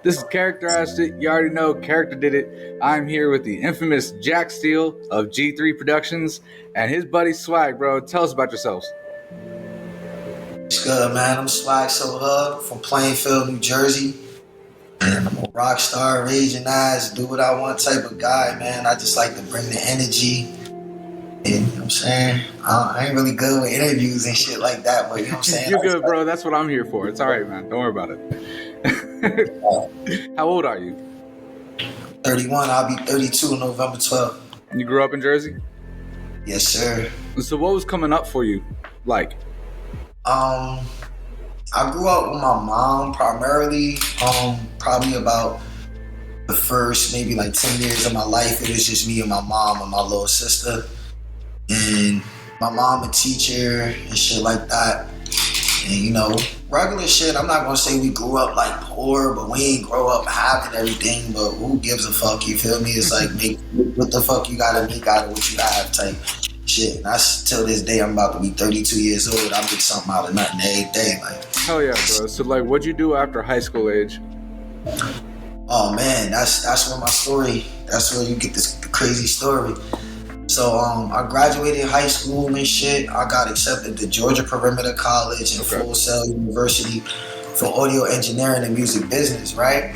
This is Character Asked It. You already know Character did it. I'm here with the infamous Jack Steele of G3 Productions and his buddy Swag, bro. Tell us about yourselves. It's good, man. I'm SWGsoHOOD from Plainfield, New Jersey. And I'm a rock star, raging eyes, do what I want type of guy, man. I just like to bring the energy. And you know what I'm saying? I ain't really good with interviews and shit like that, but you know what I'm saying? You're good, bro. That's what I'm here for. It's all right, man. Don't worry about it. How old are you? 31. I'll be 32 November 12th. You grew up in Jersey? Yes, sir. So what was coming up for you? Like? I grew up with my mom primarily. Probably about the first maybe like 10 years of my life, it was just me and my mom and my little sister. And my mom a teacher and shit like that. And you know, regular shit. I'm not gonna say we grew up like poor, but we ain't grow up having everything. But who gives a fuck? You feel me? It's like, make what the fuck you gotta make out of what you have type shit. And that's till this day. I'm about to be 32 years old. I make something out of nothing every day. Like, hell yeah, bro. So like, what'd you do after high school age? Oh man, that's where my story. That's where you get this crazy story. So I graduated high school and shit. I got accepted to Georgia Perimeter College and Full Sail University for audio engineering and music business, right?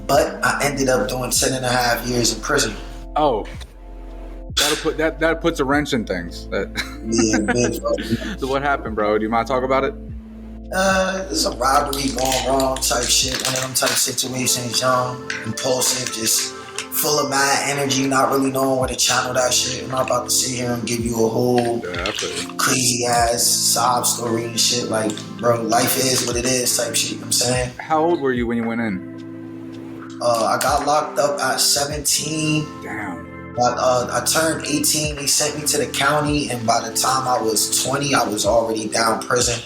But I ended up doing 10 and a half years in prison. Oh, that puts a wrench in things. Yeah, man. So what happened, bro? Do you mind talking about it? It's a robbery going wrong type shit. One of them type situations, young, impulsive, just full of mad energy, not really knowing where to channel that shit. I'm not about to sit here and give you a whole crazy ass sob story and shit. Like, bro, life is what it is type shit, you know what I'm saying? How old were you when you went in? I got locked up at 17. Damn. But I turned 18, they sent me to the county, and by the time I was 20, I was already down prison.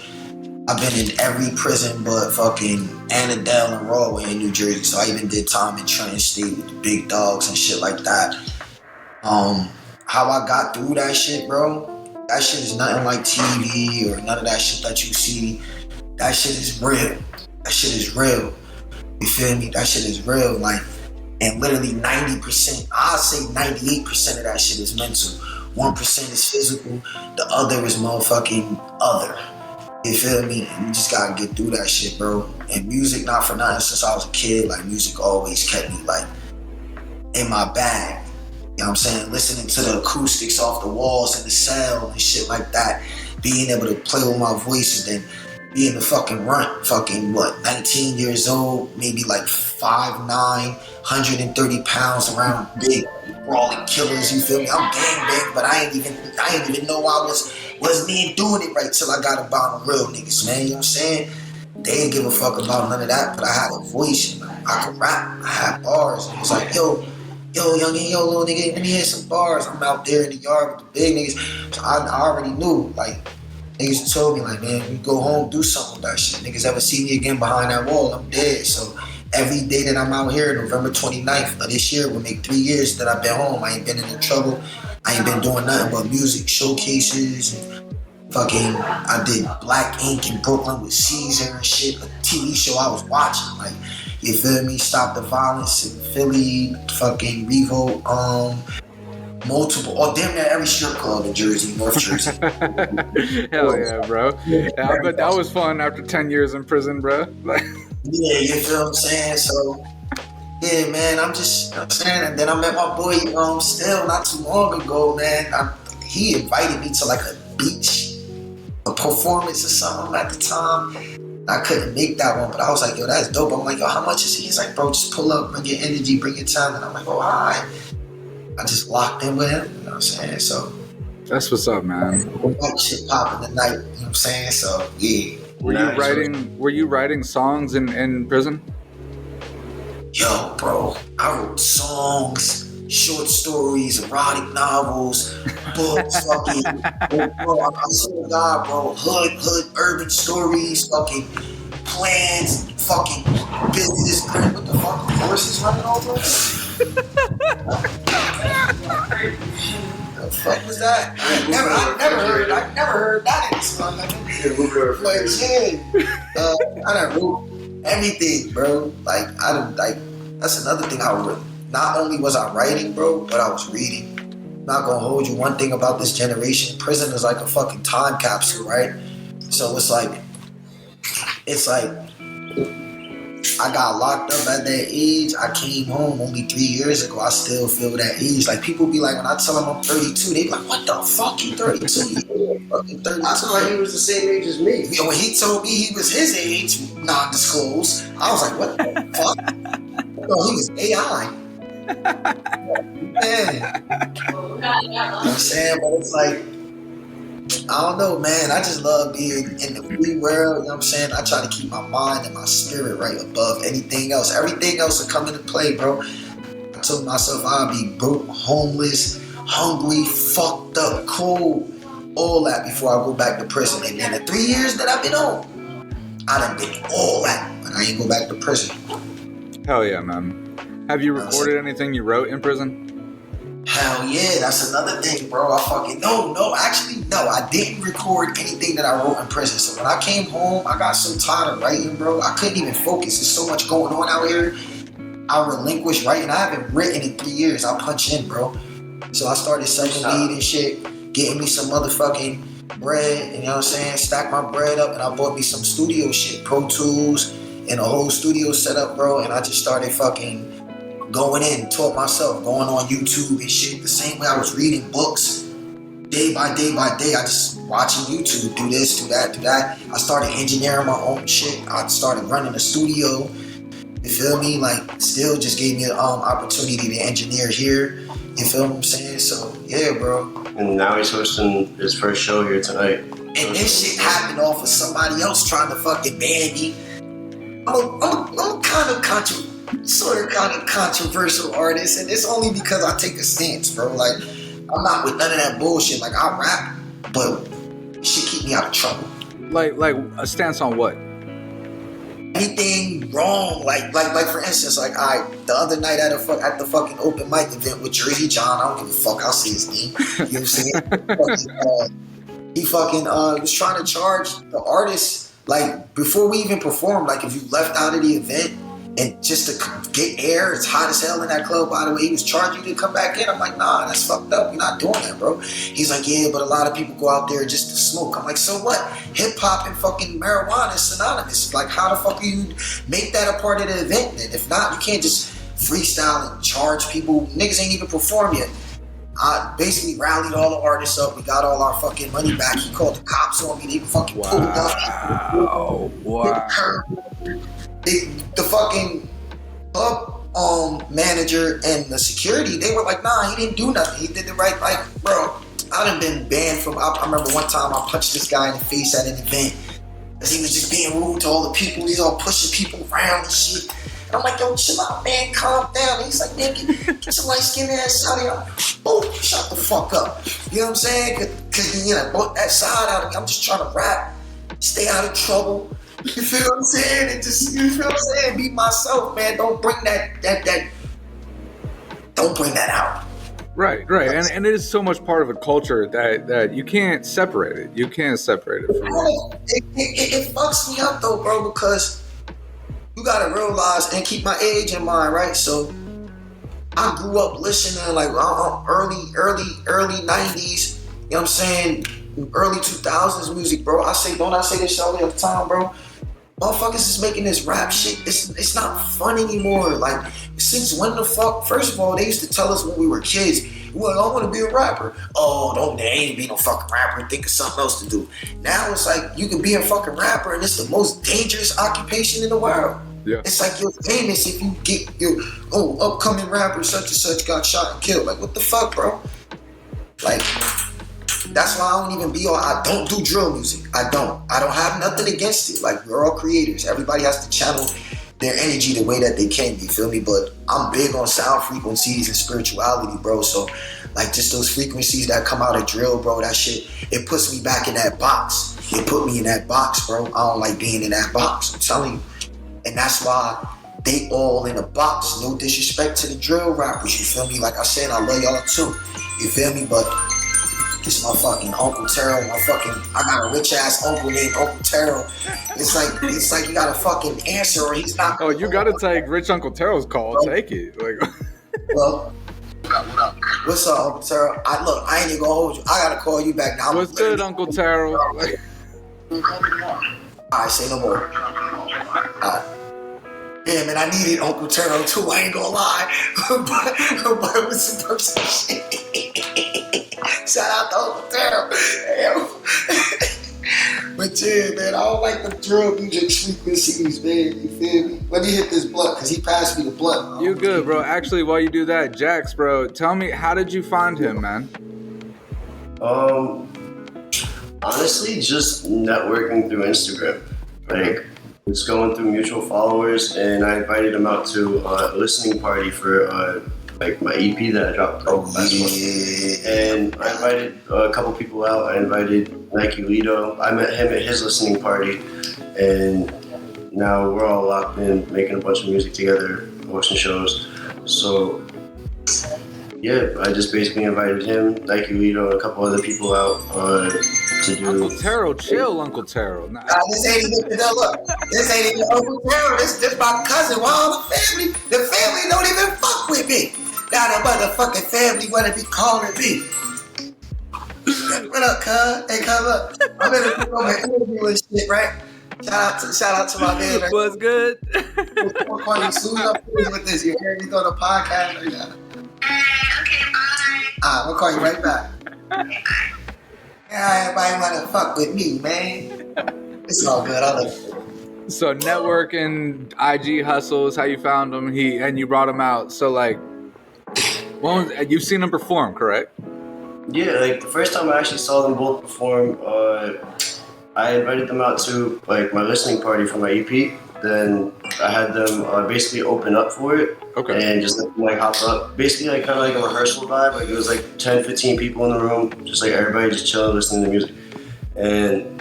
I've been in every prison but fucking Annandale and Rahway in New Jersey. So I even did time in Trenton State with the big dogs and shit like that. How I got through that shit, bro, that shit is nothing like TV or none of that shit that you see. That shit is real. That shit is real. You feel me? That shit is real. Like, and literally 90%, I'll say 98% of that shit is mental. 1% is physical. The other is motherfucking other. You feel me? And you just gotta get through that shit, bro. And music, not for nothing, since I was a kid, like music always kept me like in my bag. You know what I'm saying? Listening to the acoustics off the walls and the sound and shit like that. Being able to play with my voice and then being the fucking runt, 19 years old, maybe like 5'9", 130 pounds around big brawling killers, you feel me? I'm gang, but I ain't even know I wasn't even doing it right till I got about the real niggas, man, you know what I'm saying? They didn't give a fuck about none of that, but I had a voice, I could rap, I had bars. It was like, yo, youngin', yo, little nigga, let me hear some bars. I'm out there in the yard with the big niggas. So I already knew, like, niggas told me, like, man, you go home, do something with that shit. Niggas ever see me again behind that wall, I'm dead. So every day that I'm out here, November 29th of this year will make 3 years that I've been home. I ain't been in no trouble. I ain't been doing nothing but music showcases and fucking, I did Black Ink in Brooklyn with Caesar and shit, a TV show I was watching, like, you feel me? Stop the Violence in Philly, fucking Revolt, multiple, damn near every strip club in Jersey, North Jersey. Hell yeah, bro. Yeah, I bet that was fun after 10 years in prison, bro. Yeah, you feel what I'm saying? So, yeah, man, I'm just, you know what I'm saying? And then I met my boy, Steele, not too long ago, man. He invited me to like a beach, a performance or something at the time. I couldn't make that one, but I was like, yo, that's dope. I'm like, yo, how much is it? He's like, bro, just pull up, bring your energy, bring your talent. I'm like, oh, all right. I just locked in with him, you know what I'm saying? So that's what's up, man. That shit popping tonight, you know what I'm saying? So yeah. Were you writing songs in prison? Yo, bro, I wrote songs, short stories, erotic novels, books, fucking, bro, I swear to God, bro, hood, urban stories, fucking plans, fucking business, what the fuck, horses running over us? The fuck was that? I never heard that in this motherfucker. Like, I done wrote everything, bro. Like that's another thing I would. Not only was I writing, bro, but I was reading. I'm not gonna hold you. One thing about this generation, prison is like a fucking time capsule, right? So it's like I got locked up at that age. I came home only 3 years ago. I still feel that age. Like people be like, when I tell them I'm 32, they be like, what the fuck, you 32? You fucking 32. I thought he was the same age as me. When he told me he was his age, non-disclosed, I was like, what the fuck? No, he was AI. Man. You know what I'm saying? But it's like, I don't know, man. I just love being in the free world. You know what I'm saying? I try to keep my mind and my spirit right above anything else. Everything else will come into play, bro. I told myself I'd be broke, homeless, hungry, fucked up, cold, all that before I go back to prison. And then the 3 years that I've been on, I done been all that, but I ain't go back to prison. Hell yeah, man. Have you recorded anything you wrote in prison? Hell yeah, that's another thing, bro. Actually, no, I didn't record anything that I wrote in prison. So when I came home, I got so tired of writing, bro. I couldn't even focus. There's so much going on out here. I relinquished writing. I haven't written in 3 years. I punch in, bro. So I started selling weed and shit, getting me some motherfucking bread, you know what I'm saying? Stacked my bread up and I bought me some studio shit, Pro Tools and a whole studio setup, bro. And I just started fucking going in, taught myself, going on YouTube and shit. The same way I was reading books, day by day by day. I just watching YouTube, do this, do that, do that. I started engineering my own shit. I started running a studio. You feel me? Like, Steele just gave me an opportunity to engineer here. You feel what I'm saying? So, yeah, bro. And now he's hosting his first show here tonight. And this shit happened off of somebody else trying to fucking ban me. I'm kind of controversial artist, and it's only because I take a stance, bro. Like, I'm not with none of that bullshit. Like, I rap, but shit keep me out of trouble. Like a stance on what? Anything wrong, like for instance, like the other night at the fucking open mic event with Jersey John, I don't give a fuck, I'll say his name. You know what I'm saying? He fucking was trying to charge the artists, like, before we even performed, like, if you left out of the event and just to get air, it's hot as hell in that club, by the way, he was charging you to come back in. I'm like, nah, that's fucked up. You're not doing that, bro. He's like, yeah, but a lot of people go out there just to smoke. I'm like, so what? Hip hop and fucking marijuana is synonymous. Like, how the fuck do you make that a part of the event then? If not, you can't just freestyle and charge people. Niggas ain't even performed yet. I basically rallied all the artists up. We got all our fucking money back. He called the cops on me. They fucking pulled up. Wow. The fucking club manager and the security, they were like, nah, he didn't do nothing. He did the right, like, bro, I done been banned from, I remember one time I punched this guy in the face at an event because he was just being rude to all the people. He's all pushing people around and shit. And I'm like, yo, chill out, man, calm down. And he's like, man, get your light-skinned ass out of here. Oh, shut the fuck up. You know what I'm saying? Because, you know, bought that side out of me. I'm just trying to rap, stay out of trouble. You feel what I'm saying? And just, you feel what I'm saying? Be myself, man. Don't bring that don't bring that out. Right. And it is so much part of a culture that you can't separate it. You can't separate it from it fucks me up though, bro, because you gotta realize and keep my age in mind, right? So I grew up listening like early 90s, you know what I'm saying? Early 2000s music, bro. Don't I say this all the time, bro? Motherfuckers is making this rap shit. It's not fun anymore. Like, since when the fuck? First of all, they used to tell us when we were kids, well, I want to be a rapper. Oh, don't, there ain't be no fucking rapper. Think of something else to do. Now it's like you can be a fucking rapper, and it's the most dangerous occupation in the world. Yeah. It's like you're famous if you get your upcoming rapper such and such got shot and killed. Like, what the fuck, bro? Like, that's why I don't even I don't do drill music. I don't have nothing against it. Like, we're all creators. Everybody has to channel their energy the way that they can, you feel me? But I'm big on sound frequencies and spirituality, bro. So, like, just those frequencies that come out of drill, bro, that shit, it puts me back in that box. It put me in that box, bro. I don't like being in that box, I'm telling you. And that's why they all in a box. No disrespect to the drill rappers, you feel me? Like I said, I love y'all too, you feel me? But it's my fucking Uncle Terrell, I got a rich ass uncle named Uncle Terrell. It's like you gotta fucking answer or he's not. Oh, you gotta take Rich Uncle Terrell's call. Take it. Like, Well, what's up, Uncle Terrell? I ain't even gonna hold you. I gotta call you back now. what's good, Uncle Terrell? Like, Alright, say no more. Alright. Yeah, man, I needed Uncle Terrell too. I ain't gonna lie, but it was some personal shit. Shout out to Uncle Terrell. But yeah, man, I don't like the drug music frequencies, man. You feel me? Let me hit this blunt, cause he passed me the blunt. you good, bro. Actually, while you do that, Jax, bro, tell me, how did you find him, man? Honestly, just networking through Instagram. Like, just going through mutual followers, and I invited him out to a listening party for like my EP that I dropped last month. And I invited a couple people out. I invited Nike Lido. I met him at his listening party, and now we're all locked in, making a bunch of music together, hosting shows. So yeah, I just basically invited him, Nike Lido, and a couple other people out to do. Uncle Terrell, chill, Uncle Terrell. Nah, This ain't even this ain't even Uncle Terrell. This my cousin. Why all the family don't even fuck with me. Now the motherfucking family wanna be calling me. What up, cuz? Hey, cuz, look. I'm in a interview and shit, right? Shout out to my man. Right? what's good? I'm calling you soon as I'm finished with this. You hear me on the podcast right now? Okay, bye. I'm gonna call you right back. Yeah, everybody wanna fuck with me, man. It's all good. I love it. So networking, IG hustles, how you found him, and you brought him out. So like, you've seen him perform, correct? Yeah, like the first time I actually saw them both perform, I invited them out to like my listening party for my EP. Then I had them basically open up for it. Okay. And just like hop up. Basically like kind of like a rehearsal vibe. Like it was like 10, 15 people in the room, just like everybody just chilling, listening to music. And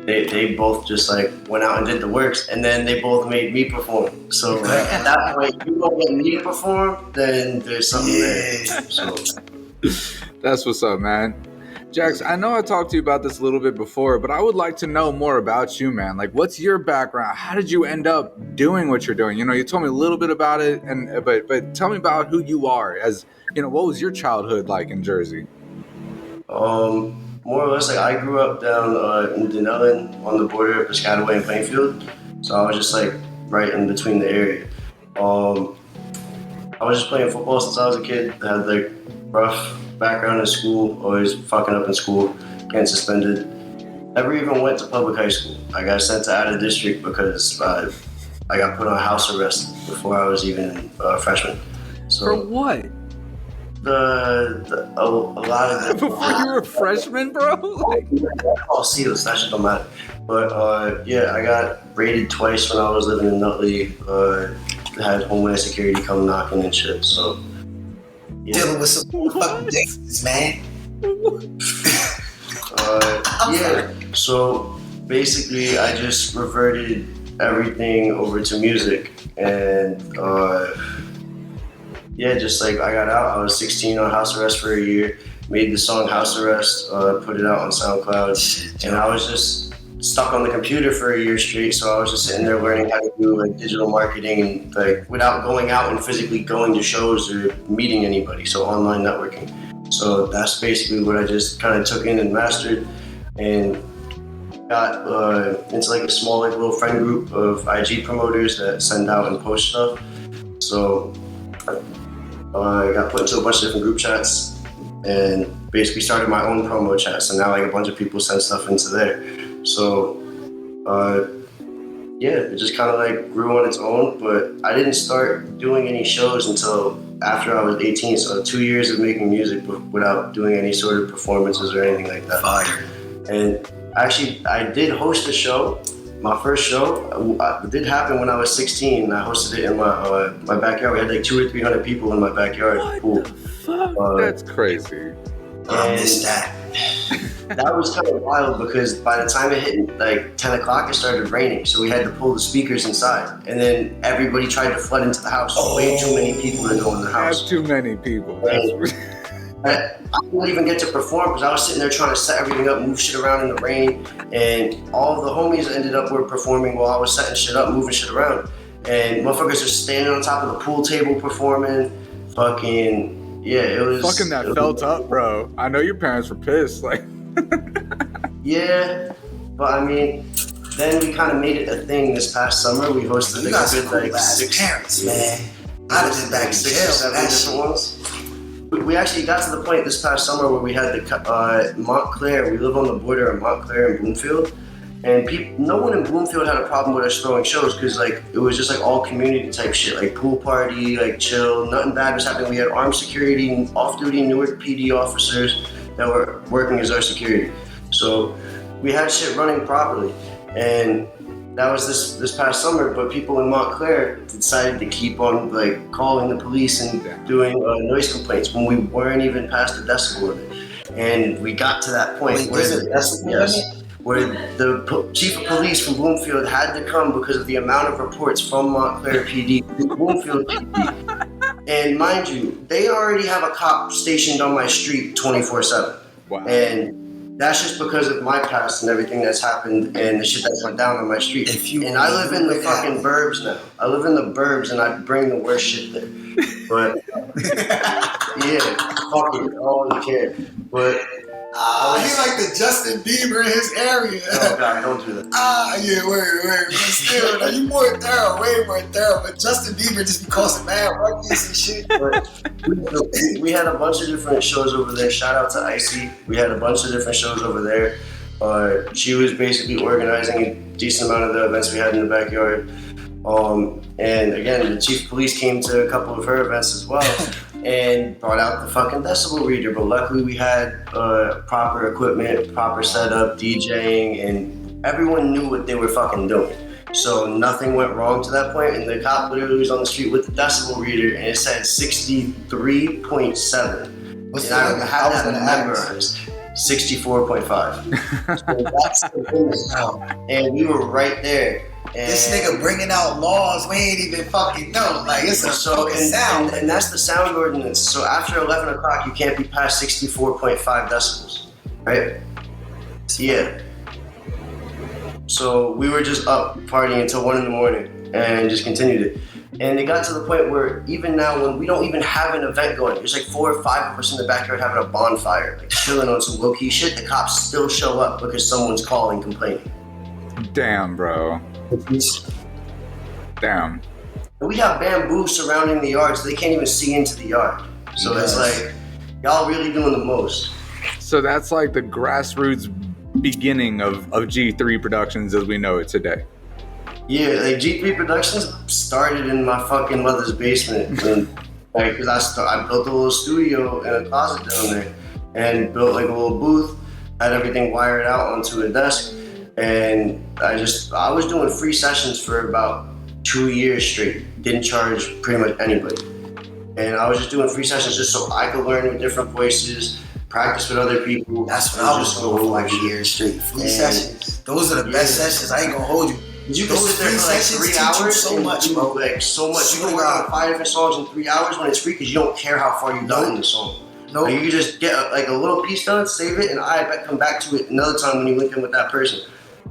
they both just like went out and did the works, and then they both made me perform. So like at that point, if you don't get me to perform, then there's something there. So That's what's up, man. Jax, I know I talked to you about this a little bit before, but I would like to know more about you, man. Like, what's your background? How did you end up doing what you're doing? You know, you told me a little bit about it, but tell me about who you are. As you know, what was your childhood like in Jersey? more or less, like I grew up down in Denellen on the border of Piscataway and Plainfield, so I was just like right in between the area. I was just playing football since I was a kid. I had like rough background in school, always fucking up in school, getting suspended. Never even went to public high school. I got sent to out of district because I got put on house arrest before I was even a freshman. So For what? a lot of them. Before you were a freshman, bro? Like, Oh, see, that shit don't matter. But yeah, I got raided twice when I was living in Nutley. Had Homeland Security come knocking and shit. So yeah. Dealing with some fucking gangsters, man. Yeah. So basically, I just reverted everything over to music, and yeah, just like I got out. I was 16 on house arrest for a year. Made the song House Arrest, put it out on SoundCloud, and I was just stuck on the computer for a year straight. So I was just sitting there learning how to do like digital marketing, and like without going out and physically going to shows or meeting anybody. So online networking. So that's basically what I just kind of took in and mastered, and got into like a small like little friend group of IG promoters that send out and post stuff. So I got put into a bunch of different group chats and basically started my own promo chat. So now like a bunch of people send stuff into there. So yeah, it just kind of like grew on its own, but I didn't start doing any shows until after I was 18. So 2 years of making music without doing any sort of performances or anything like that. Fire. And actually, I did host a show. My first show it did happen when I was 16. I hosted it in my backyard. We had like 200 or 300 people in my backyard. what Cool. the fuck? That's crazy. I missed that. That was kind of wild because by the time it hit like 10 o'clock, it started raining. So we had to pull the speakers inside. And then everybody tried to flood into the house. Way too many people to go in the That's house. too many people. Right. I didn't even get to perform because I was sitting there trying to set everything up, move shit around in the rain, and all of the homies ended up were performing while I was setting shit up, moving shit around. And motherfuckers are standing on top of the pool table performing. Fucking, yeah, it was... Fucking that felt up, bro. I know your parents were pissed. Like, yeah, but I mean, then we kind of made it a thing this past summer. We hosted You got some cool ass parents, man. I'd have been back in 6 jail or for 7 that different shit. ones. We actually got to the point this past summer where we had the Montclair. We live on the border of Montclair and Bloomfield, and no one in Bloomfield had a problem with us throwing shows because like it was just like all community type shit, like pool party, like chill, nothing bad was happening. We had armed security, off-duty Newark PD officers that were working as our security, so we had shit running properly, and that was this past summer. But people in Montclair decided to keep on like calling the police and doing noise complaints when we weren't even past the decibel limit. And we got to that point Wait, where is it decibel limit? where the chief of police from Bloomfield had to come because of the amount of reports from Montclair PD to Bloomfield PD. And mind you, they already have a cop stationed on my street 24/7. wow. And that's just because of my past and everything that's happened and the shit that's went down on my street. And I live in the fucking burbs now. I live in the burbs and I bring the worst shit there. But yeah, fuck it, I don't really care. But He's like the Justin Bieber in his area. oh god, don't do that. Yeah, wait. But still, now you more thorough, way more thorough. But Justin Bieber just be causing mad ruckus and shit. But we had a bunch of different shows over there. Shout out to Icy. We had a bunch of different shows over there. She was basically organizing a decent amount of the events we had in the backyard. And again, the chief of police came to a couple of her events as well and brought out the fucking decibel reader. But luckily we had proper equipment, proper setup, DJing, and everyone knew what they were fucking doing. So nothing went wrong to that point, and the cop literally was on the street with the decibel reader and it said 63.7. What's And I had that memorized. 64.5. So that's the limit now. And we were right there. And This nigga bringing out laws we ain't even fucking know. Like, it's a fucking sound. and that's the sound ordinance. So after 11 o'clock, you can't be past 64.5 decibels, right? Yeah. So we were just up partying until 1 in the morning and just continued it. And it got to the point where even now, when we don't even have an event going, there's like 4 or 5 of us in the backyard having a bonfire, like chilling on some low-key shit, the cops still show up because someone's calling, complaining. Damn, bro. Damn. And we have bamboo surrounding the yard, so they can't even see into the yard. So it's like, y'all really doing the most. So that's like the grassroots beginning of G3 Productions as we know it today. Yeah, like G3 Productions started in my fucking mother's basement, and like, cause I built a little studio in a closet down there, and built like a little booth, had everything wired out onto a desk, and I was doing free sessions for about 2 years straight, didn't charge pretty much anybody, and I was just doing free sessions just so I could learn with different voices, practice with other people. That's what I was doing for like a year straight. Free sessions. Those are the best sessions. I ain't gonna hold you. You can sit there for like 3 hours so much, bro. Like so much. You can work on 5 different songs in 3 hours when it's free because you don't care how far you've done in the song. No, like, you can just get like a little piece done, save it, and I bet come back to it another time when you link in with that person.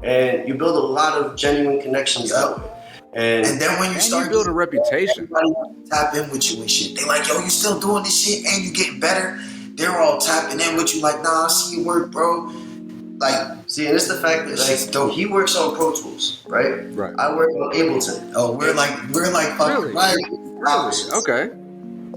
And you build a lot of genuine connections that way. And then when you start build a reputation, tap in with you and shit. They like, yo, you still doing this shit and you getting better. They're all tapping in with you like, nah, I see your work, bro. Like, see, and it's the fact that like he works on Pro Tools, right? Right. I work on Ableton. Oh, we're like fucking Really? Okay.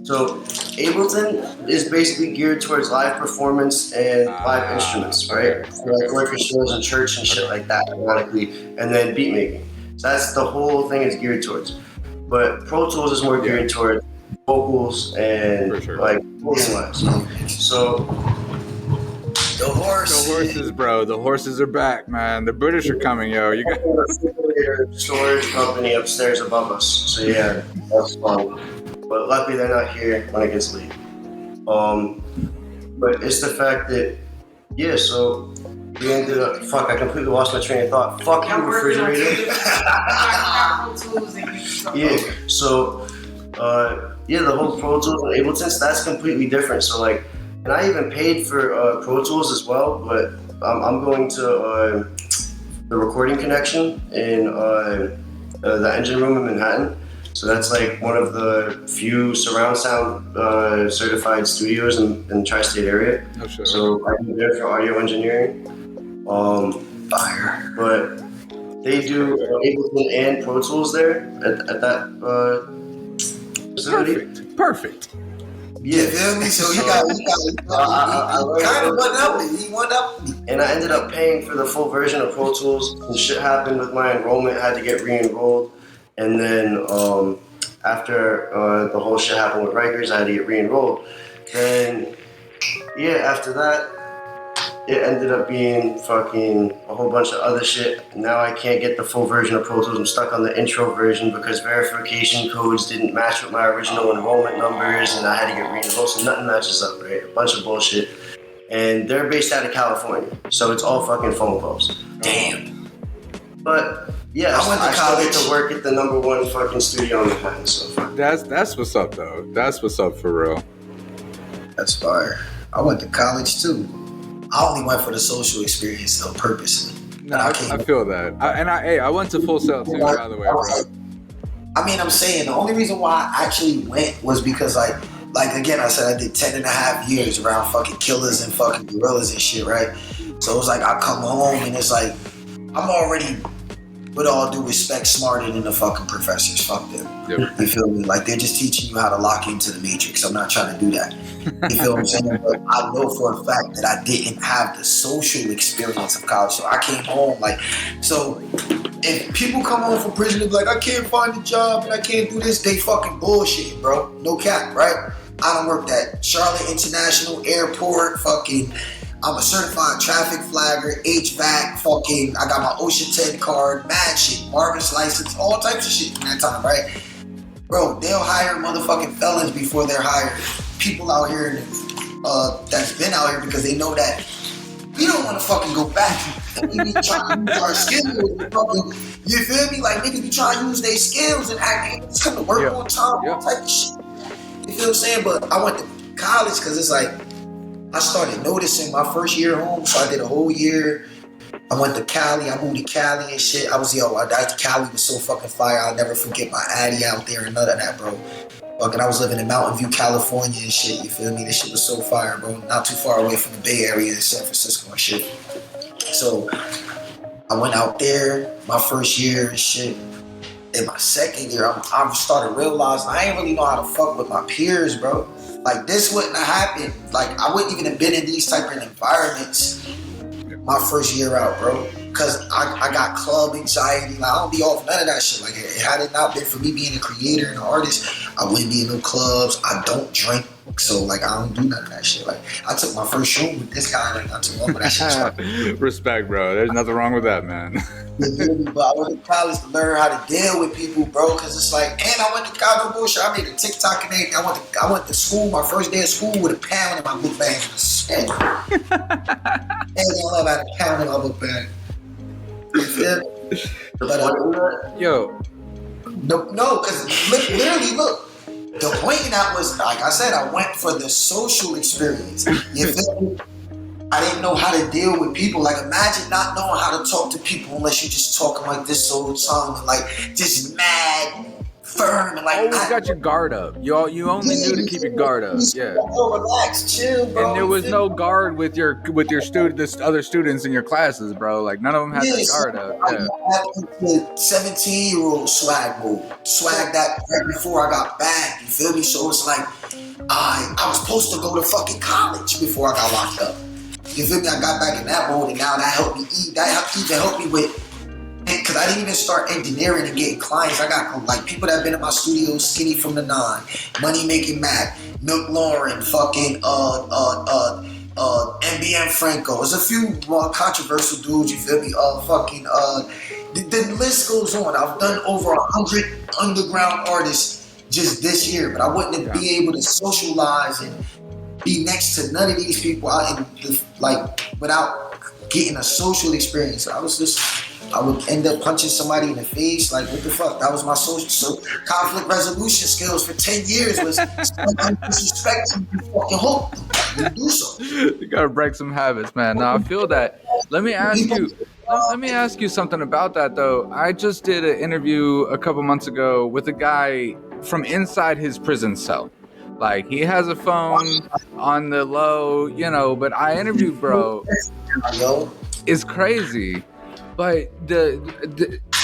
So Ableton is basically geared towards live performance and live instruments, right? Okay. So like orchestras and church and shit like that, ironically, and then beat making. So that's the whole thing is geared towards. But Pro Tools is more geared towards vocals and like voicing wise. So the horses, bro. The horses are back, man. The British are coming, yo. You got a storage company upstairs above us. So yeah, that's fun. But luckily they're not here when it gets late. But it's the fact that so we ended up I completely lost my train of thought. Fuck you, refrigerator. So the whole Pro Tools and Ableton, that's completely different. So like And I even paid for Pro Tools as well, but I'm going to the recording connection in the engine room in Manhattan. So that's like one of the few surround sound certified studios in the tri-state area. Oh, sure. So I'm there for audio engineering. Fire. But they do Ableton and Pro Tools there at that facility. Perfect. You feel me? So he kind of went up me. He went up me. And I ended up paying for the full version of Pro Tools. And shit happened with my enrollment. I had to get re-enrolled. And then after the whole shit happened with Rikers, I had to get re-enrolled. Then, yeah, after that, it ended up being fucking a whole bunch of other shit. Now I can't get the full version of Pro Tools. I'm stuck on the intro version because verification codes didn't match with my original enrollment numbers, and I had to get re-enrolled, so nothing matches up, right? A bunch of bullshit. And they're based out of California, so it's all fucking phone calls. Damn. But yeah, I went to I still college. get to work at the #1 fucking studio in Manhattan, so fuck. That's what's up though. That's what's up for real. That's fire. I went to college too. I only went for the social experience though, purposely. No, I feel that. I went to Full Sail too, by the way, bro. I mean, I'm saying the only reason why I actually went was because like again, I said I did 10 and a half years around fucking killers and fucking gorillas and shit, right? So it was like I come home and it's like I'm already, with all due respect, smarter than the fucking professors. Fuck them. Yep. You feel me? Like they're just teaching you how to lock into the matrix. I'm not trying to do that. You feel what I'm saying? But I know for a fact that I didn't have the social experience of college. So I came home like, so if people come home from prison and be like, I can't find a job and I can't do this, they fucking bullshit, bro. No cap, right? I done worked at Charlotte International Airport, fucking, I'm a certified traffic flagger, HVAC, fucking, I got my Ocean 10 card, mad shit, barber's license, all types of shit from that time, right? Bro, they'll hire motherfucking felons before they're hired. People out here that's been out here because they know that we don't want to fucking go back and we be trying to use our skills. Fucking, you feel me? Like niggas be trying to use their skills and act, it's come to work on time, all type of shit. You feel what I'm saying? But I went to college because it's like, I started noticing my first year home, so I did a whole year. I went to Cali, I moved to Cali and shit. Cali was so fucking fire, I'll never forget my Addy out there and none of that, bro. Fucking, I was living in Mountain View, California and shit, you feel me? This shit was so fire, bro. Not too far away from the Bay Area in San Francisco and shit. So, I went out there my first year and shit. In my second year, I started realizing I ain't really know how to fuck with my peers, bro. Like, this wouldn't have happened. Like, I wouldn't even have been in these type of environments my first year out, bro. Because I got club anxiety. Like, I don't be off none of that shit. Like, had it not been for me being a creator and an artist, I wouldn't be in no clubs. I don't drink. So, like, I don't do none of that shit. Like, I took my first show with this guy, like, not too long, but that shit. Respect, bro. There's nothing wrong with that, man. But I went to college to learn how to deal with people, bro. Because it's like, and I went to college, no bullshit. I made a TikTok and everything. I went to school, my first day of school, with a pound in my book bag. And I love how to pound in my book bag. You feel me? But, yo. No, because literally, look. The point in that was, like I said, I went for the social experience. You feel me? I didn't know how to deal with people. Like, imagine not knowing how to talk to people unless you just talking like this all the time and like just mad, firm, and like. Always got your guard up. You only knew to keep your guard up. Yeah. Relax, chill, bro. And there was no guard with your the other students in your classes, bro. Like none of them had their guard up. Yeah. The 17-year-old swag mode. Swag that right before I got back. You feel me? So it's like I was supposed to go to fucking college before I got locked up. You feel me? I got back in that mode, and now that helped me eat. That even helped me with, because I didn't even start engineering and getting clients. I got like people that have been in my studio, Skinny from the Nine, Money Making Mac, Milk Lauren, fucking NBM Franco. There's a few controversial dudes. You feel me? The list goes on. I've done over 100 underground artists just this year, but I wouldn't be able to socialize and be next to none of these people out in like without getting a social experience. I was just I would end up punching somebody in the face. Like, what the fuck? That was my social conflict resolution skills for 10 years. Was somebody disrespecting you, fucking hook them. You do so. You gotta break some habits, man. Now I feel that. Let me ask you. Let me ask you something about that, though. I just did an interview a couple months ago with a guy from inside his prison cell. Like, he has a phone on the low, you know, but I interviewed bro. It's crazy. But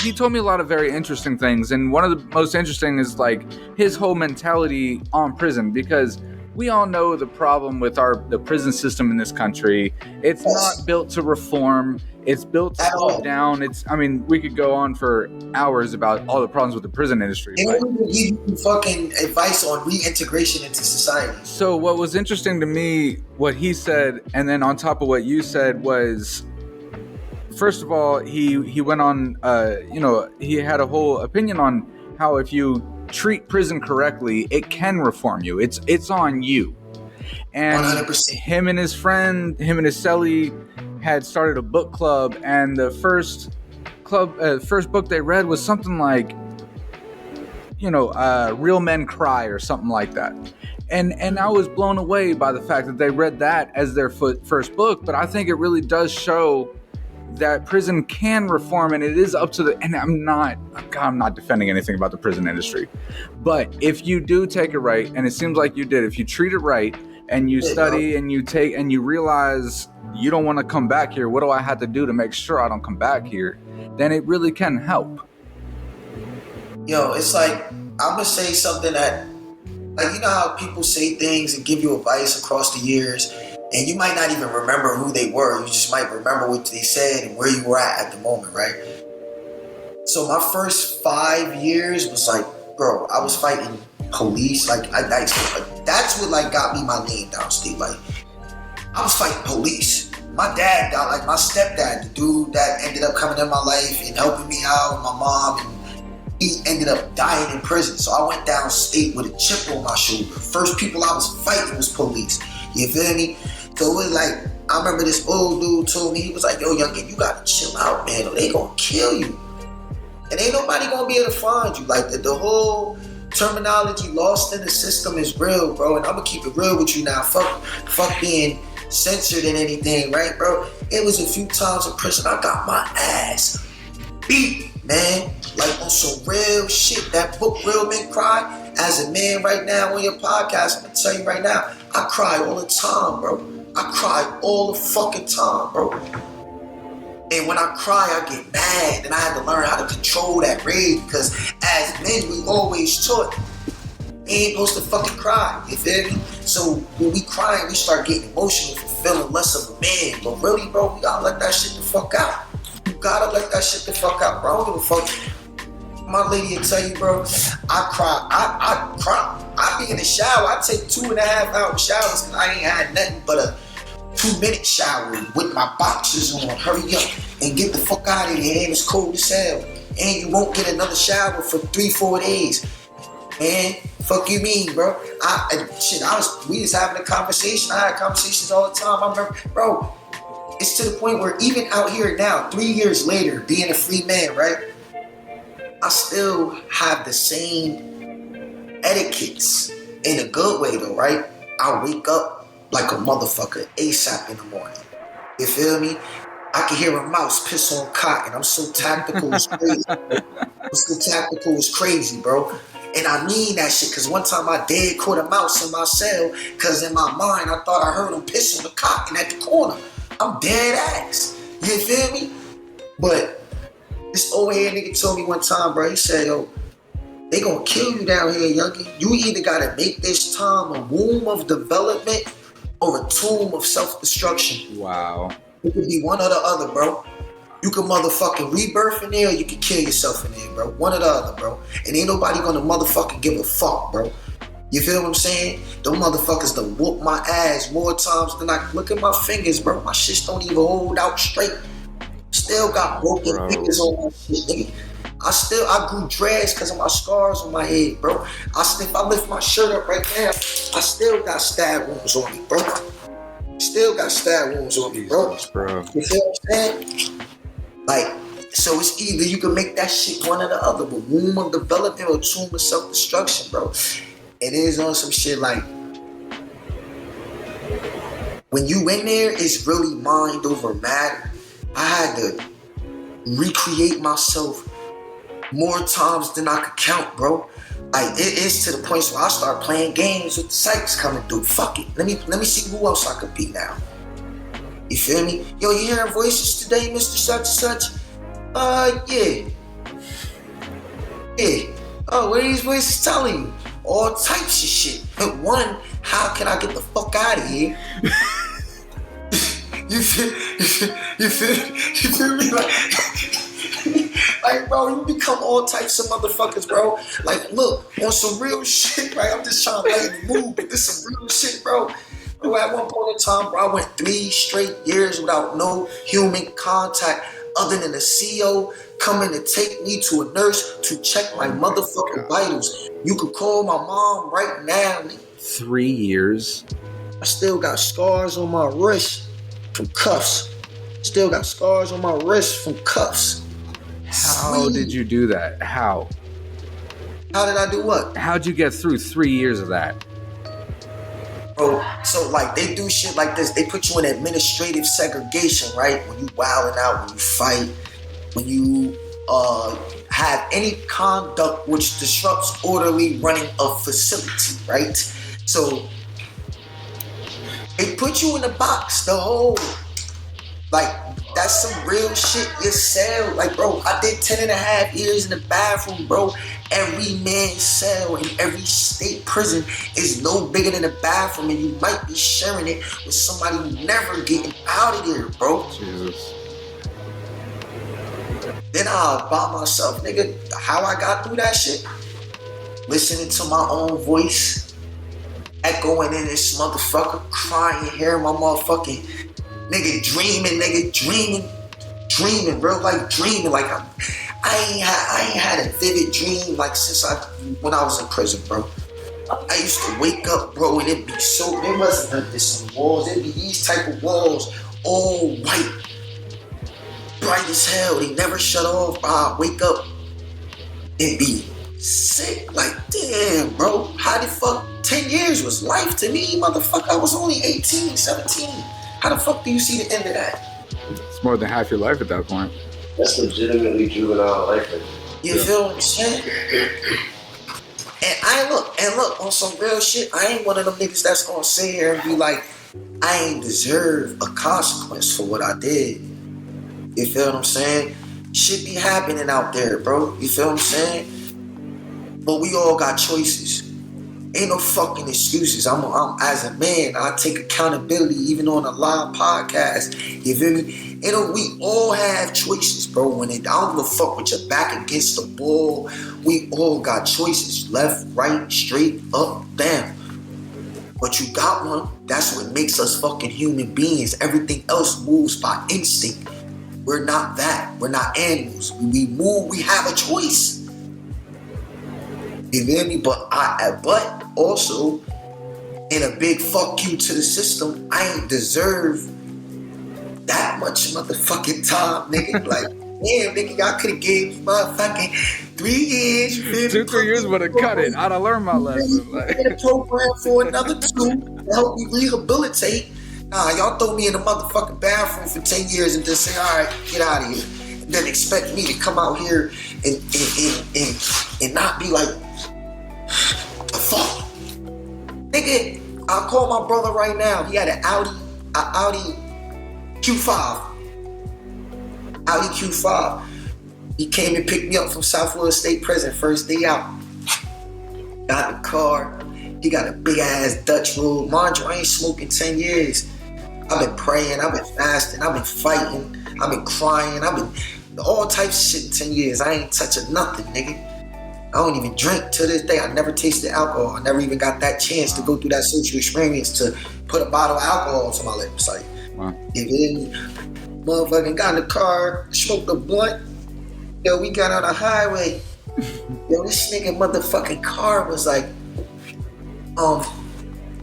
he told me a lot of very interesting things. And one of the most interesting is, like, his whole mentality on prison, because we all know the problem with the prison system in this country. It's not built to reform. It's built to slow down. We could go on for hours about all the problems with the prison industry. They don't even give you fucking advice on reintegration into society. So what was interesting to me, what he said, and then on top of what you said, was, first of all, he went on, he had a whole opinion on how if you treat prison correctly, it can reform you. It's on you. And 100%. him and his cellie had started a book club, and the first book they read was something like, Real Men Cry or something like that. And I was blown away by the fact that they read that as their first book. But I think it really does show that prison can reform, and it is up to and I'm not defending anything about the prison industry, but if you do take it right, and it seems like you did, if you treat it right and you study and you realize you don't want to come back here, what do I have to do to make sure I don't come back here, then it really can help. Yo, it's like, I'm gonna say something that, like, you know how people say things and give you advice across the years, and you might not even remember who they were. You just might remember what they said and where you were at the moment, right? So my first 5 years was like, bro, I was fighting police. Like, that's what, like, got me my name down, Steve. Like, I was fighting police. My dad got, like, my stepdad, the dude that ended up coming in my life and helping me out with my mom, and he ended up dying in prison. So I went downstate with a chip on my shoulder. First people I was fighting was police. You feel me? So it was like, I remember this old dude told me, he was like, yo, youngin, you gotta chill out, man, or they gonna kill you. And ain't nobody gonna be able to find you. Like, the whole terminology lost in the system is real, bro. And I'm gonna keep it real with you now. Fuck being censored and anything, right, bro? It was a few times in prison I got my ass beat, man. Like, on some real shit. That book, Real Men Cry, as a man right now on your podcast, I'm gonna tell you right now, I cry all the time, bro. I cry all the fucking time, bro. And when I cry, I get mad, and I had to learn how to control that rage, because as men, we always taught, we ain't supposed to fucking cry, you feel me? So when we cry, we start getting emotional for feeling less of a man. But really, bro, we gotta let that shit the fuck out. You gotta let that shit the fuck out, bro. I don't give a fuck. My lady will tell you, bro, I cry. I cry. I be in the shower. I take 2.5 hour showers because I ain't had nothing but a 2-minute shower with my boxers on. Hurry up and get the fuck out of here. And it's cold as hell. And you won't get another shower for 3-4 days. Man, fuck you mean, bro? We was having a conversation. I had conversations all the time. I remember, bro, it's to the point where even out here now, 3 years later, being a free man, right? I still have the same etiquettes in a good way though, right? I wake up like a motherfucker ASAP in the morning. You feel me? I can hear a mouse piss on cotton. I'm so tactical, it's crazy. I'm so tactical, it's crazy, bro. And I mean that shit, because one time I dead caught a mouse in my cell, because in my mind I thought I heard him piss on the cotton at the corner. I'm dead ass. You feel me? But this old head nigga told me one time, bro, he said, yo, they gonna kill you down here, youngin. You either gotta make this time a womb of development or a tomb of self-destruction. Wow. It could be one or the other, bro. You can motherfucking rebirth in there, or you can kill yourself in there, bro. One or the other, bro. And ain't nobody gonna motherfucking give a fuck, bro. You feel what I'm saying? Them motherfuckers done whoop my ass more times than I look at my fingers, bro. My shits don't even hold out straight. Still got broken fingers on my shit, nigga. I grew dreads because of my scars on my head, bro. If I lift my shirt up right now, I still got stab wounds on me, bro. Still got stab wounds on me, bro. Jesus, bro. You feel what I'm saying? Like, So it's either you can make that shit one or the other, but womb of development or tomb of self-destruction, bro. It is on some shit like, when you in there, it's really mind over matter. I had to recreate myself more times than I could count, bro. Like, it is to the point where I start playing games with the psychs coming through. Fuck it. Let me see who else I could be now. You feel me? Yo, you hearing voices today, Mr. Such and Such? Yeah. Yeah. Oh, what are these voices telling you? All types of shit. But one, how can I get the fuck out of here? You feel me? Like, bro, you become all types of motherfuckers, bro. Like, look, on some real shit, right? I'm just trying to lighten the mood, but this some real shit, bro. Bro, at one point in time, bro, I went 3 straight years without no human contact other than a CO coming to take me to a nurse to check my motherfucking vitals. You could call my mom right now. 3 years? I still got scars on my wrist from cuffs. Still got scars on my wrist from cuffs. How did you do that? How? How did I do what? How'd you get through 3 years of that? Bro, so like they do shit like this. They put you in administrative segregation, right? When you wilding out, when you fight, when you have any conduct which disrupts orderly running of facility, right? So they put you in the box, the whole, like, that's some real shit. Your cell, like, bro, I did 10 and a half years in the bathroom, bro. Every man's cell in every state prison is no bigger than a bathroom, and you might be sharing it with somebody who never getting out of there, bro. Jesus. Then I by myself, nigga, how I got through that shit? Listening to my own voice, echoing in this motherfucker, crying, hearing my motherfucking nigga dreaming, bro, like dreaming, like I ain't had a vivid dream like since when I was in prison, bro. I used to wake up, bro, and it'd be so, there wasn't none of this on the walls, it'd be these type of walls, all white, bright as hell, they never shut off. I wake up, it'd be sick, like, damn, bro, how the fuck, 10 years was life to me, motherfucker, I was only 18, 17. How the fuck do you see the end of that? It's more than half your life at that point. That's legitimately juvenile life. You feel what I'm saying? And look, on some real shit, I ain't one of them niggas that's gonna sit here and be like, I ain't deserve a consequence for what I did. You feel what I'm saying? Shit be happening out there, bro. You feel what I'm saying? But we all got choices. Ain't no fucking excuses. I'm as a man, I take accountability even on a live podcast. You feel me? You know, we all have choices, bro. When I don't give a fuck with your back against the wall, we all got choices. Left, right, straight, up, down. But you got one. That's what makes us fucking human beings. Everything else moves by instinct. We're not that. We're not animals. We move, we have a choice. You feel me? But also, in a big fuck you to the system, I ain't deserve that much motherfucking time, nigga. Like, damn, nigga, y'all could have gave me motherfucking 3 years. You feel me? 2-3 years would have cut it. I'd have learned my lesson. Like, a program for another 2 to help me rehabilitate. Nah, y'all throw me in the motherfucking bathroom for 10 years and just say, all right, get out of here. And then expect me to come out here and not be like, the fuck? Nigga, I'll call my brother right now. He had an Audi Q5. Audi Q5. He came and picked me up from Southwood State Prison first day out. Got in the car. He got a big ass Dutch roll. Mind you, I ain't smoking 10 years. I've been praying, I've been fasting, I've been fighting, I've been crying, I've been all types of shit in 10 years. I ain't touching nothing, nigga. I don't even drink to this day. I never tasted alcohol. I never even got that chance to go through that social experience to put a bottle of alcohol to my lips. Like, wow. You feel me? Motherfucking got in the car, smoked a blunt. Yo, we got on the highway. Yo, this nigga motherfucking car was like,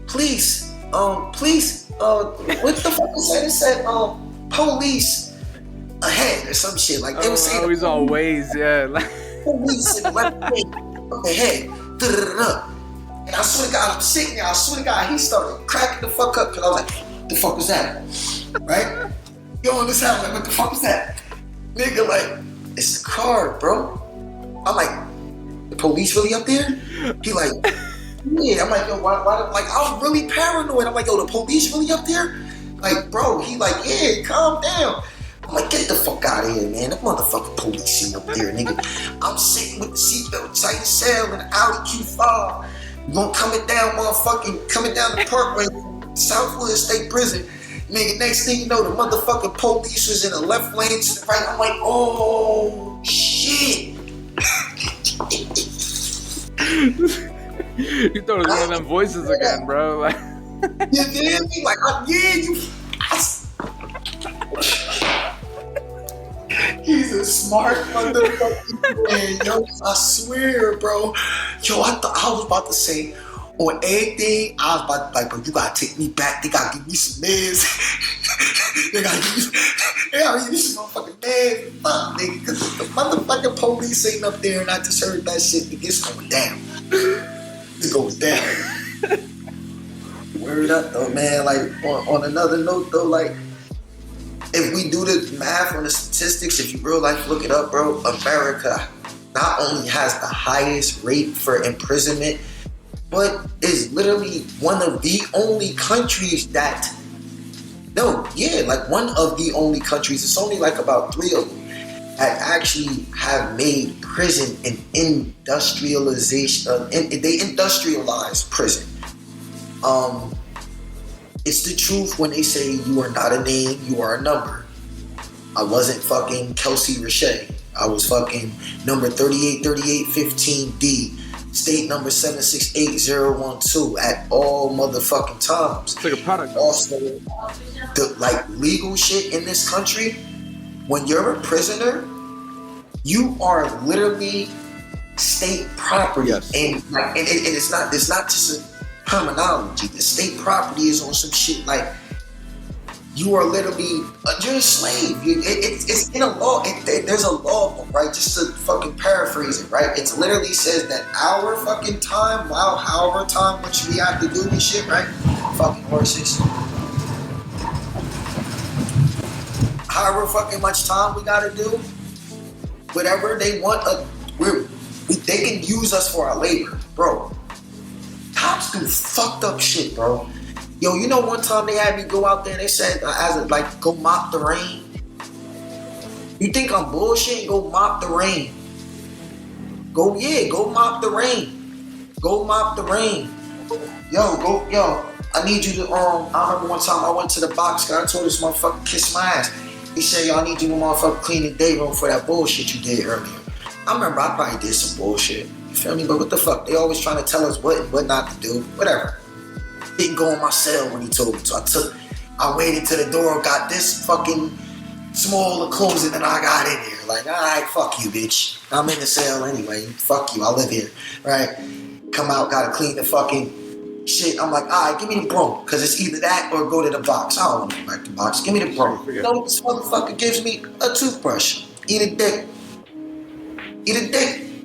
police, what the fuck is that? It said, police. ahead or some shit. Like they were saying, Oh, he's on ways, yeah. police in the left lane ahead. Da-da-da-da. And I swear to God, I'm sitting there. I swear to God, he started cracking the fuck up because I was like, the fuck was that? Right? Yo, in this house, like, what the fuck was that? Nigga, like, it's the car, bro. I'm like, the police really up there? He like, yeah. I'm like, yo, why? Like, I was really paranoid. I'm like, yo, the police really up there? Like, bro, he like, yeah, calm down. I'm like, get the fuck out of here, man. The motherfucking police ain't up there, nigga. I'm sitting with the seatbelt tight as hell in the Audi Q5. Coming down the parkway, Southwood State Prison. Nigga, next thing you know, the motherfucking police was in the left lane to the right. I'm like, oh, shit. You thought it was one of them voices again, bro. Like, you hear me? Like, yeah, you. He's a smart motherfucking man, yo. I swear, bro. Yo, I thought I was about to say on everything. I was about to, like, bro, you gotta take me back. They gotta give me some meds. They gotta give me some motherfucking meds. Fuck, nigga, because the motherfucking police ain't up there, and I just heard that shit. Nigga, it's going down. It's going down. Word up, though, man. Like, on another note, though, like, if we do the math on the statistics, if you real life look it up, bro, America not only has the highest rate for imprisonment, but is literally one of the only countries that, one of the only countries, it's only like about 3 of them, that actually have made prison an industrialization, they industrialize prison. It's the truth when they say you are not a name, you are a number. I wasn't fucking Kelsey Richey. I was fucking number 383815D, state number 768012 at all motherfucking times. it's like a product. Also, the like legal shit in this country, when you're a prisoner, you are literally state property. Yes. And like, and it's not just a terminology. The state property is on some shit like you are literally you're a slave. It's in a law. There's a law book, right? Just to fucking paraphrase it, right? It literally says that our fucking time, however time which we have to do this shit, right? Fucking horses. However fucking much time we gotta do, whatever they want, they can use us for our labor, bro. Cops do fucked up shit, bro. Yo, you know one time they had me go out there and they said, go mop the rain. You think I'm bullshit? Go mop the rain. Go mop the rain. Go mop the rain. Yo, I need you to, I remember one time I went to the box guy, I told this motherfucker kiss my ass. He said, yo, I need you to motherfucker clean the day room for that bullshit you did earlier. I remember I probably did some bullshit. You feel me? But what the fuck? They always trying to tell us what and what not to do. Whatever. Didn't go in my cell when he told me. So I waited to the door, got this fucking small of clothing, and I got in here. Like, alright, fuck you, bitch. I'm in the cell anyway. Fuck you, I live here. Right? Come out, gotta clean the fucking shit. I'm like, alright, give me the broom. Cause it's either that or go to the box. I don't want to go back to the box. Give me the broom. You know what this motherfucker gives me? A toothbrush. Eat a dick.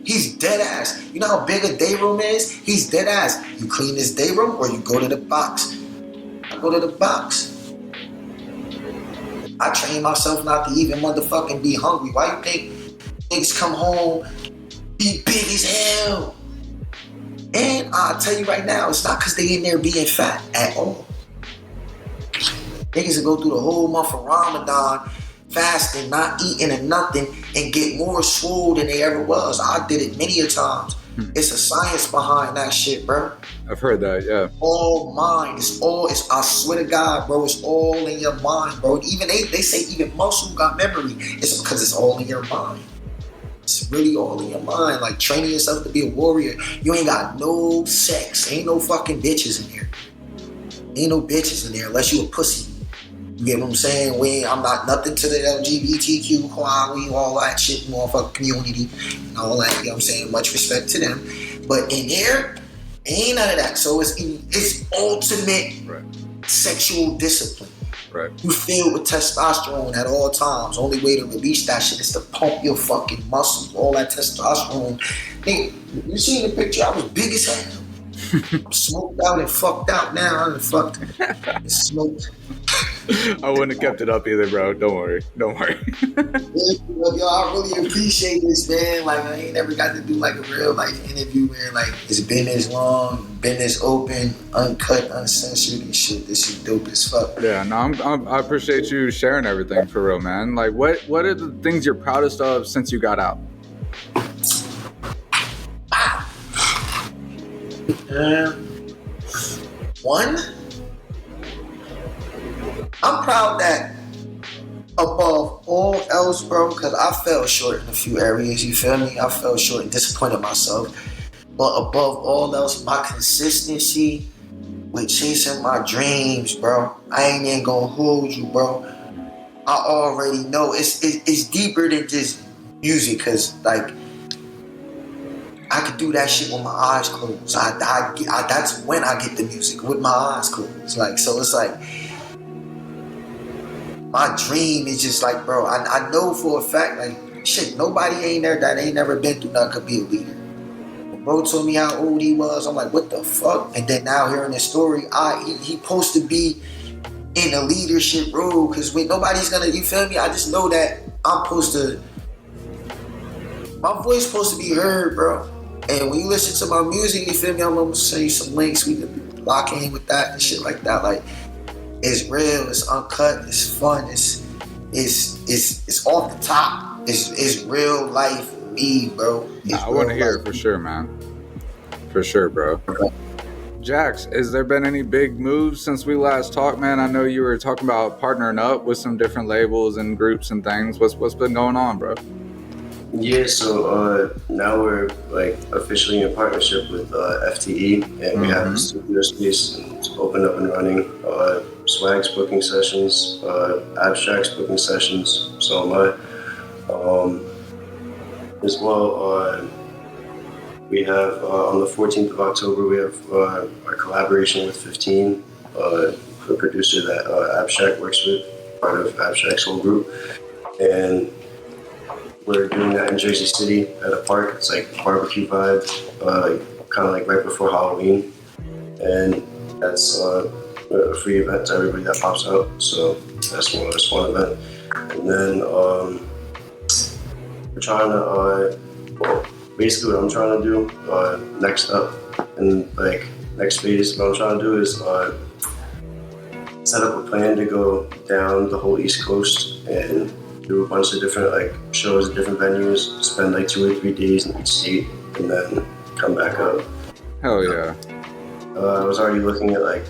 He's dead ass. You know how big a day room is? He's dead ass. You clean this day room or you go to the box. I go to the box. I train myself not to even motherfucking be hungry. Why you think niggas come home, be big as hell? And I'll tell you right now, it's not because they in there being fat at all. Niggas will go through the whole month of Ramadan fasting, not eating and nothing, and get more swole than they ever was. I did it many a times. It's a science behind that shit, bro. I've heard that, yeah. All mind. I swear to God, bro, it's all in your mind, bro. Even they say even muscle got memory. It's because it's all in your mind. It's really all in your mind. Like training yourself to be a warrior. You ain't got no sex. Ain't no fucking bitches in here. Ain't no bitches in there unless you a pussy. You get what I'm saying? I'm not nothing to the LGBTQ, all that shit, motherfucking community, and all that. You know what I'm saying? Much respect to them. But in here, ain't none of that. So it's ultimate sexual discipline. Right. You filled with testosterone at all times. Only way to release that shit is to pump your fucking muscles. All that testosterone. Nigga, you seen the picture? I was big as hell. I'm smoked out and fucked out now. I'm fucked and smoked. I wouldn't have kept it up either, bro. Don't worry. Don't worry. Yo, I really appreciate this, man. Like, I ain't never got to do like a real like interview where like it's been this long, been this open, uncut, uncensored and shit. This is dope as fuck. Yeah, no, I appreciate you sharing everything for real, man. Like, what are the things you're proudest of since you got out? One, I'm proud that above all else, bro, because I fell short in a few areas, you feel me? I fell short and disappointed myself. But above all else, my consistency with chasing my dreams, bro. I ain't even gonna hold you, bro. I already know it's deeper than just music, because like I could do that shit with my eyes closed. That's when I get the music, with my eyes closed. Like, so it's like my dream is just like, bro, I know for a fact, like, shit, nobody that ain't never been through nothing could be a leader. When bro told me how old he was, I'm like, what the fuck? And then now hearing this story, he supposed to be in a leadership role, because when nobody's gonna, you feel me? I just know that I'm supposed to, my voice supposed to be heard, bro. And when you listen to my music, you feel me? I'm gonna send you some links. We can lock in with that and shit like that. Like, it's real, it's uncut, it's fun, it's off the top. It's real life me, bro. I want to hear it for sure, man. For sure, bro. Jax, has there been any big moves since we last talked, man? I know you were talking about partnering up with some different labels and groups and things. What's been going on, bro? Yeah, so now we're like officially in partnership with FTE, and we have a studio space and it's open up and running. Swag's booking sessions, Abstract's booking sessions, so am I. As well, we have on the 14th of October, we have our collaboration with 15, the producer that Abstract works with, part of Abstract's whole group, and we're doing that in Jersey City at a park. It's like barbecue vibe, kind of like right before Halloween. And that's a free event to everybody that pops out. So that's one event. And then we're trying to, basically what I'm trying to do next up and like next phase, what I'm trying to do is set up a plan to go down the whole East Coast and do a bunch of different like shows at different venues, spend like 2 or 3 days in each state, and then come back up. Hell yeah. I was already looking at like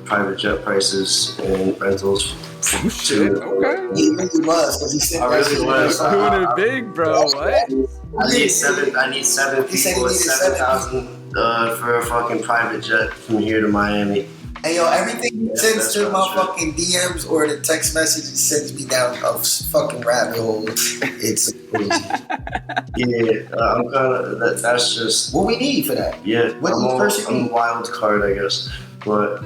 private jet prices and rentals. Oh, shit. Okay. He really was, because he said I really was. Doing it big, bro. What? I need seven He said he people. needed 7,000 for a fucking private jet from here to Miami. Hey yo, everything he sends that's to my not true. fucking DMs or the text messages sends me down a fucking rabbit hole. It's crazy. Yeah, I'm kind of. That's just. What we need for that? Yeah, What do you personally I'm need? a wild card, I guess. But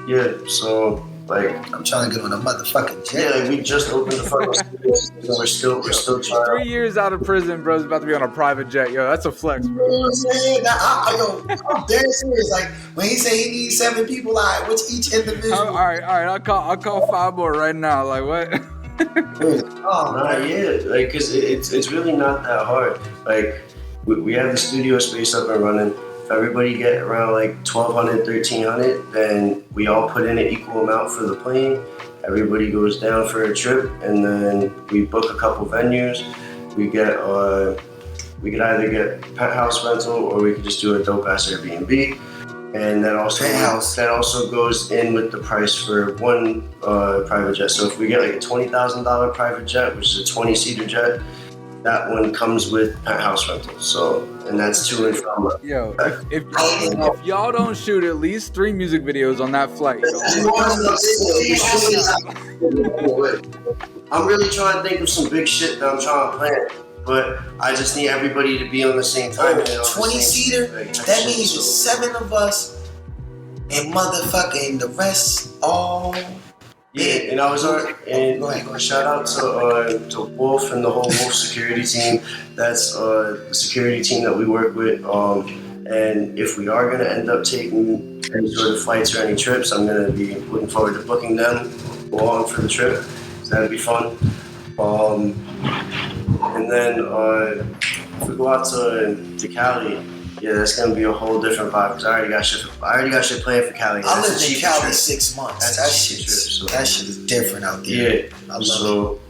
yeah, so like. I'm trying to get on a motherfucking Yeah, jet. like we just opened the fucking studios. We're still trying. 3 years out of prison, bro's about to be on a private jet. Yo, that's a flex, You know bro. what I'm saying? I'm dead serious. Like when he say he needs 7 people, like what's each individual? All right. I'll call 5 more right now. Like what? Oh, Nah, yeah, like, cause it's really not that hard. Like, we have the studio space up and running. If everybody get around like 1,200, 1,300, then we all put in an equal amount for the plane. Everybody goes down for a trip, and then we book a couple venues. We could either get penthouse rental, or we could just do a dope ass Airbnb. And that also goes in with the price for one private jet. So if we get like a $20,000 private jet, which is a 20-seater jet, that one comes with penthouse rental. So, and that's to and from. Yo, if y'all don't shoot at least 3 music videos on that flight, I'm really trying to think of some big shit that I'm trying to plan. But I just need everybody to be on the same time. 20-seater? That means it's 7 of us and motherfucking the rest all Yeah, and I was on, and Go ahead. shout out to Wolf and the whole Wolf security team. That's the security team that we work with. And if we are gonna end up taking any sort of flights or any trips, I'm gonna be looking forward to booking them along for the trip. So that'd be fun. Um, and then if we go out to Cali, yeah, that's gonna be a whole different vibe. Cause I already got shit. I already got shit planned for Cali. I That's a lived in cheap Cali trip. 6 months. That's a cheap trip. So. That shit is different out there. Yeah. I love it. So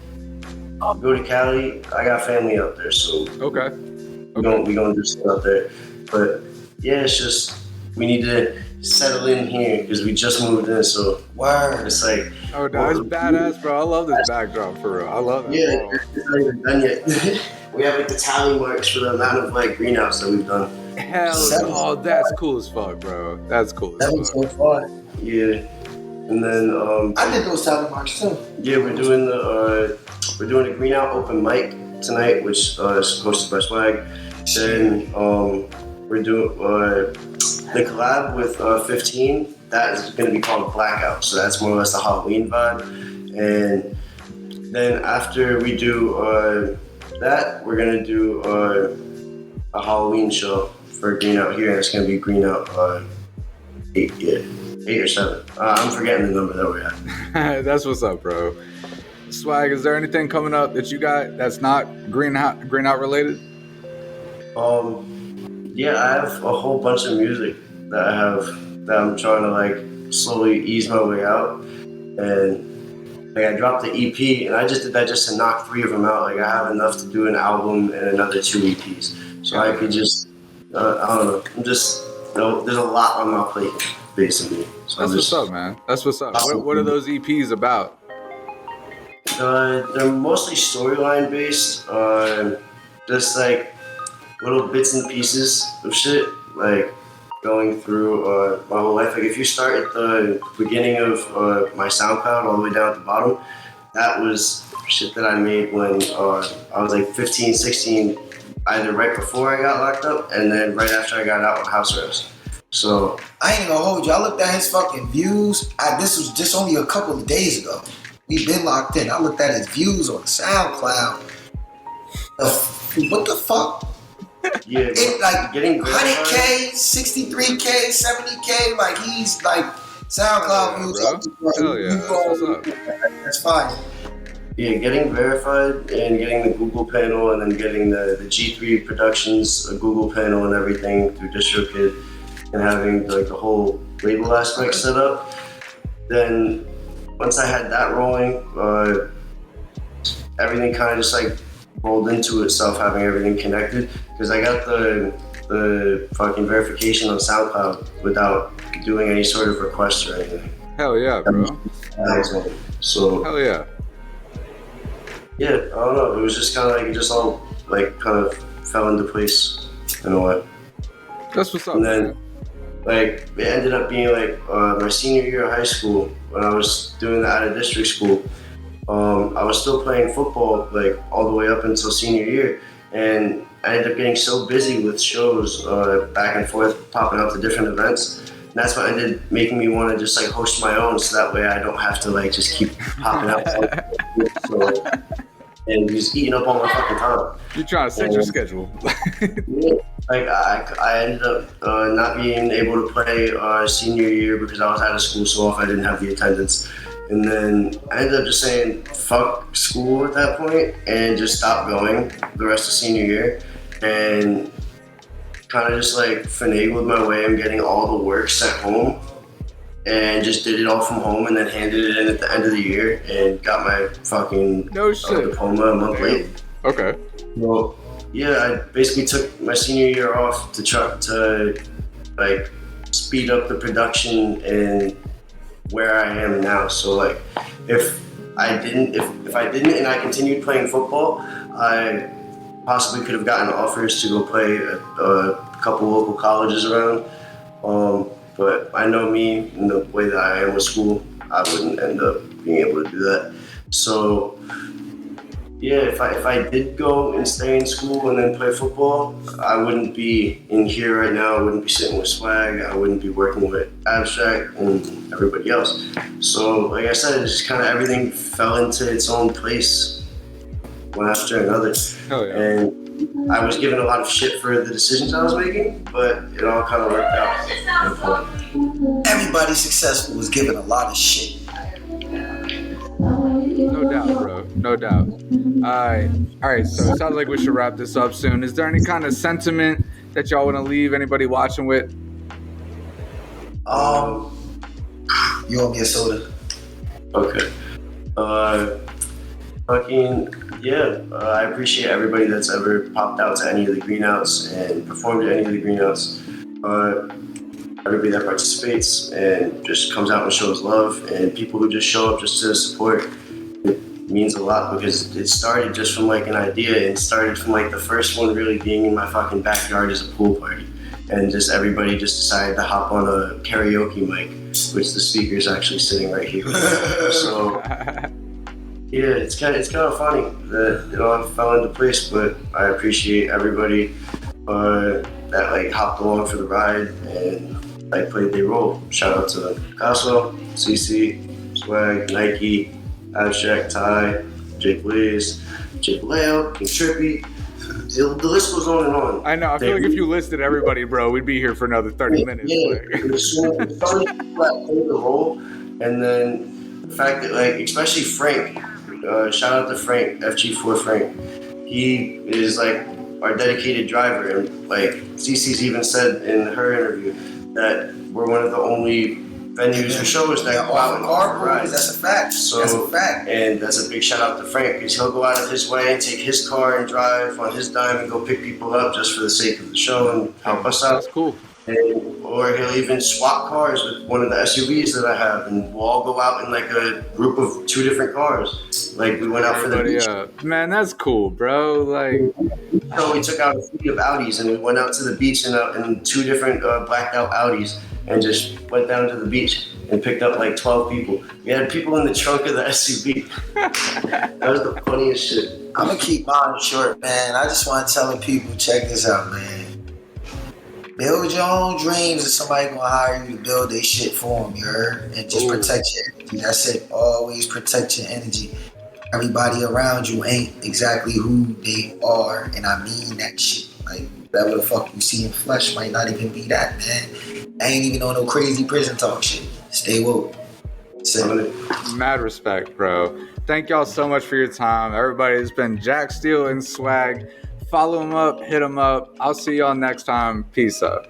I'll go to Cali. I got family out there, so Okay. we gonna do stuff out there. But yeah, it's just we need to settle in here because we just moved in, so Word. it's like Oh, that's badass, bro. I love this backdrop for real. I love it. yeah, Bro. it's not even done yet. We have like the tally marks for the amount of like greenhouse that we've done. Hell, oh, that's cool as fuck, bro. That's cool That as was fuck. so fun. Yeah, and then I did those tally marks too. yeah, we're doing a green out open mic tonight, which is hosted by Swag. Then we're doing the collab with 15. That is going to be called Blackout, so that's more or less the Halloween vibe. And then after we do that, we're going to do a Halloween show for Green Out here, and it's going to be Green Out 8 or 7. I'm forgetting the number that we're at. That's what's up, bro. Swag, is there anything coming up that you got that's not green out related? Yeah, I have a whole bunch of music that I'm trying to like slowly ease my way out, and like I dropped the EP, and I just did that just to knock 3 of them out. Like I have enough to do an album and another 2 EPs, so I could just I don't know. I'm just there's a lot on my plate basically. So That's what's up, man. That's what's up. What are those EPs about? They're mostly storyline based, just like little bits and pieces of shit, like going through my whole life. Like if you start at the beginning of my SoundCloud all the way down at the bottom, that was shit that I made when I was like 15, 16, either right before I got locked up and then right after I got out of house arrest. So I ain't gonna hold you. I looked at his fucking views. This was just only a couple of days ago. We've been locked in. I looked at his views on SoundCloud. What the fuck? yeah, It like getting 100K, 63K, 70K. Like he's like SoundCloud views. Bro. Hell yeah, that's what's up. That's fine. Yeah, getting verified and getting the Google panel and then getting the G3 Productions Google panel and everything through DistroKid and having like the whole label aspect set up. Then once I had that rolling, everything kind of just like rolled into itself, having everything connected. Because I got the fucking verification on SoundCloud without doing any sort of request or anything. Hell yeah, bro. So Hell yeah. yeah, I don't know. It was just kind of like it just all like kind of fell into place in a way. That's what's up, And then man. like it ended up being like my senior year of high school when I was doing the out of district school. I was still playing football like all the way up until senior year, and I ended up getting so busy with shows back and forth, popping up to different events. And that's what ended making me want to just like host my own, so that way I don't have to like just keep popping up and just eating up all my fucking time. You're trying to set your schedule. Like I ended up not being able to play senior year because I was out of school so often I didn't have the attendance. And then I ended up just saying fuck school at that point and just stopped going the rest of senior year and kind of just like finagled my way in getting all the work sent home and just did it all from home and then handed it in at the end of the year and got my fucking No shit. diploma a month late. Okay. Well, yeah, I basically took my senior year off to try to like speed up the production and where I am now. So like, if I didn't and I continued playing football, I possibly could have gotten offers to go play at a couple local colleges around. But I know me and the way that I am with school, I wouldn't end up being able to do that. So Yeah, if I did go and stay in school and then play football, I wouldn't be in here right now. I wouldn't be sitting with Swag. I wouldn't be working with Abstract and everybody else. So, like I said, it's just kind of everything fell into its own place one after another. Hell yeah. And I was given a lot of shit for the decisions I was making, but it all kind of worked out. Everybody successful was given a lot of shit. No doubt, bro. No doubt. All right. So it sounds like we should wrap this up soon. Is there any kind of sentiment that y'all want to leave anybody watching with? You owe me a soda. Okay. I appreciate everybody that's ever popped out to any of the greenouts and performed at any of the greenouts. Everybody that participates and just comes out and shows love, and people who just show up just to support. It means a lot because it started just from like an idea. It started from like the first one really being in my fucking backyard as a pool party, and just everybody just decided to hop on a karaoke mic, which the speaker is actually sitting right here. So yeah, it's kind of funny that it all fell into place, but I appreciate everybody that like hopped along for the ride and like played their role. Shout out to Picasso, CC, Swag, Nike, Abstract, Ty, Jake Blaze, Jake Leo, King Trippy. The list goes on and on. I know. I feel like if you listed everybody, bro, we'd be here for another 30 minutes. Yeah, there's so many people that played the role, and then the fact that like, especially Frank. Shout out to Frank, FG4 Frank. He is like our dedicated driver, and like CC's even said in her interview that we're one of the only venues or shows that go out and offer rides. That's a fact. So, that's a fact. And that's a big shout out to Frank because he'll go out of his way and take his car and drive on his dime and go pick people up just for the sake of the show and help us out. That's cool. Or he'll even swap cars with one of the SUVs that I have, and we'll all go out in like a group of 2 different cars. Like we went out for the beach. Man, that's cool, bro. Like, So we took out a fleet of Audis and we went out to the beach in 2 different blacked out Audis and just went down to the beach and picked up like 12 people. We had people in the trunk of the SUV. That was the funniest shit. I'm gonna keep mine short, man. I just want to tell the people, check this out, man. Build your own dreams, and somebody gonna hire you to build their shit for them, you heard? And just protect your energy. That's it. Always protect your energy. Everybody around you ain't exactly who they are, and I mean that shit. Like, whatever the fuck you see in flesh might not even be that, man. I ain't even on no crazy prison talk shit. Stay woke. Mad respect, bro. Thank y'all so much for your time. Everybody, it's been Jack, Steele, and Swag. Follow him up, hit him up. I'll see y'all next time. Peace out.